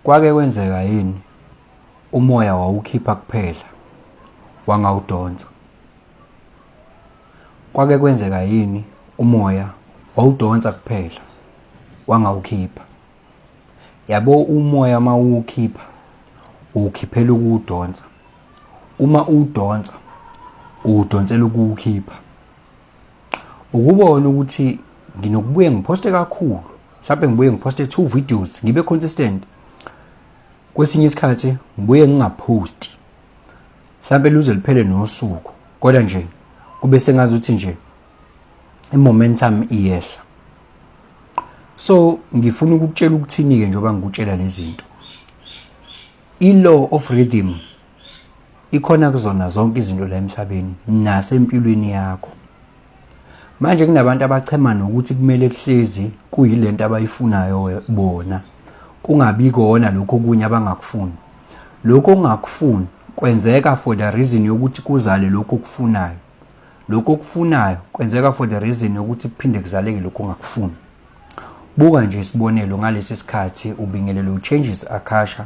Kwake kwenzeka yini umoya wawukhipha kuphela wangawudonsa? Kwake kwenzeka yini umoya wawudonsa kuphela wangawukhipha? Yabo umoya mawukhipha ukhiphela ukuwudonsa, uma uwudonsa udonsela ukuwukhipha. Ukubona ukuthi nginokubuye ngiphoste kakhulu, mhlawumbe ngibuye ngiphoste 2 videos ngibe consistent, kwesinye isikhathi ngibuye ngingaphosti mhlawumbe luze liphele nosuku, kodwa nje kube sengazuthi nje i-momentum iyehla. So ngifuna ukukutshela ukuthini-ke njengoba ngikutshela lezi zinto. I-law of rhythm ikhona kuzona zonke izinto la emhlabeni nasempilweni yakho. Manje kunabantu abachema nokuthi kumele kuhlezi kuyilento abayifunayo bona, kungabi kona lokho okunye abangakufuni. Lokho ongakufuni kwenzeka for the reason yokuthi kuzale lokho okufunayo. Lokho okufunayo kwenzeka for the reason yokuthi kuphinde kuzaleke lokho ongakufuni. Buka nje isibonelo, ngalesi sikhathi ubingelele u-Changes Akasha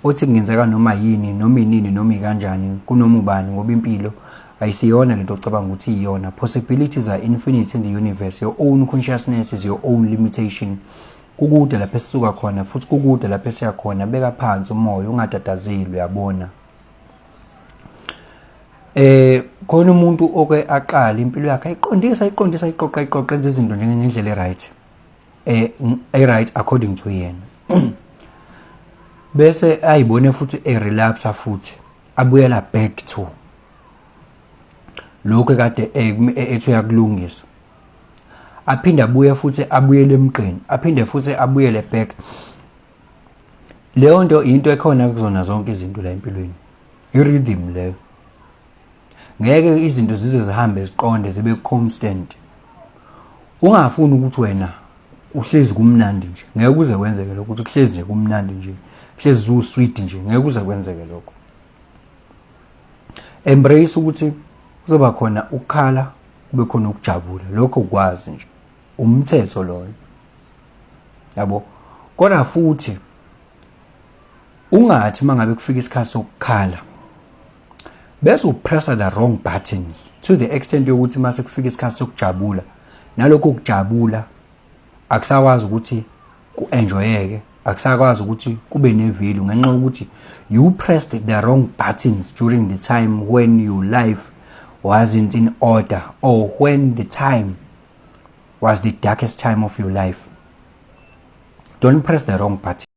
othi kungenzeka noma yini noma inini noma ikanjani kunoma ubani, ngoba impilo ayisiyona lento ocabanga ukuthi iyona. Possibilities are infinite in the universe. Your own consciousness is your own limitation. Kukude lapho esisuka khona futhi kukude lapho esiya khona. Beka phansi umoya, ungatatazeli, uyabona. Khona umuntu oke aqala impilo yakhe ayiqondisa iqoqa enze izinto ngendlela e-right, right according to yena. Bese ayibone futhi relapse futhi abuyela back to lokho kade ethu yakulungisa, aphinde abuye futhi abuyele emqeni, aphinde futhi abuyele back. Leyo nto into ekhona kuzona zonke izinto la empilweni, i-rhythm leyo. Ngeke izinto zize zihambe ziqonde zibe constant. Ungafuni ukuthi wena uhlezi kumnandi nje, ngeke kuze kwenzeke lokho. Ukuthi kuhlezi nje kumnandi nje, hlezi usweet nje, ngeke kuze kwenzeke lokho. Embrace ukuthi kuzoba khona ukukhala, kube khona ukujabula. Lokho ukwazi nje, umthetho loyo, yabo. Kodwa futhi ungathi mangabe kufika isikhathi sokukhala bese upressa the wrong buttons to the extent yokuthi mase kufika isikhathi sokujabula, nalokho kujabula akusakwazi ukuthi ku-enjoyeke, akusakwazi ukuthi kube nevalue ngenxa yokuthi you pressed the wrong buttons during the time when your life wasn't in order, or when the time was the darkest time of your life. Don't press the wrong button.